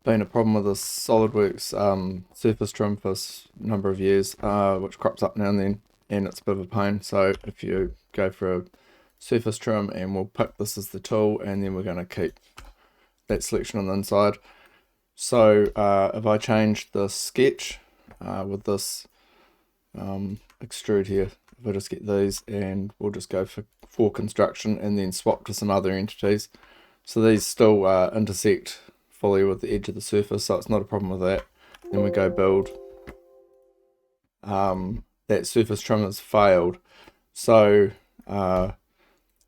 Been a problem with this Solidworks surface trim for a number of years, which crops up now and then, and it's a bit of a pain. So if you go for a surface trim, and we'll pick this as the tool, and then we're going to keep that selection on the inside. So if I change the sketch with this extrude here, if I just get these, and we'll just go for construction and then swap to some other entities. So these still intersect fully with the edge of the surface, so it's not a problem with that. Then we go build. That surface trim has failed. So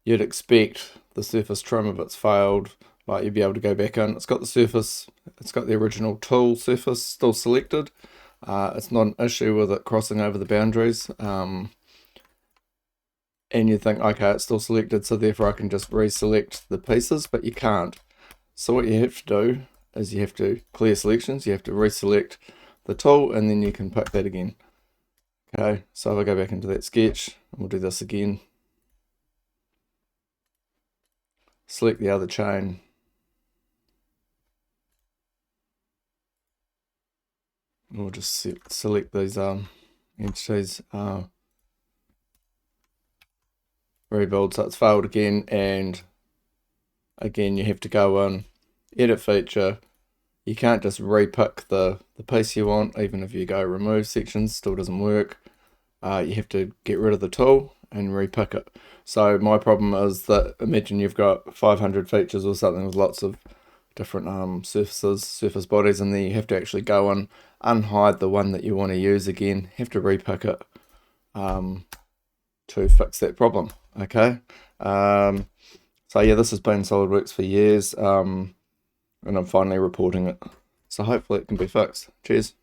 you'd expect the surface trim, if it's failed, like you'd be able to go back in. It's got the surface, it's got the original tool surface still selected. It's not an issue with it crossing over the boundaries. And you think, okay, it's still selected, so therefore I can just reselect the pieces, but you can't. So what you have to do is you have to clear selections, you have to reselect the tool, and then you can pick that again. Okay, so if I go back into that sketch, we'll do this again. Select the other chain. We'll just select these entities. Rebuild, so it's failed again, and again you have to go in, edit feature. You can't just repick the piece you want. Even if you go remove sections, still doesn't work. You have to get rid of the tool and repick it. So my problem is that, imagine you've got 500 features or something with lots of different surface bodies, and then you have to actually go and unhide the one that you want to use again, have to repick it to fix that problem. Okay, so yeah, this has been Solidworks for years, and I'm finally reporting it, so hopefully it can be fixed. Cheers.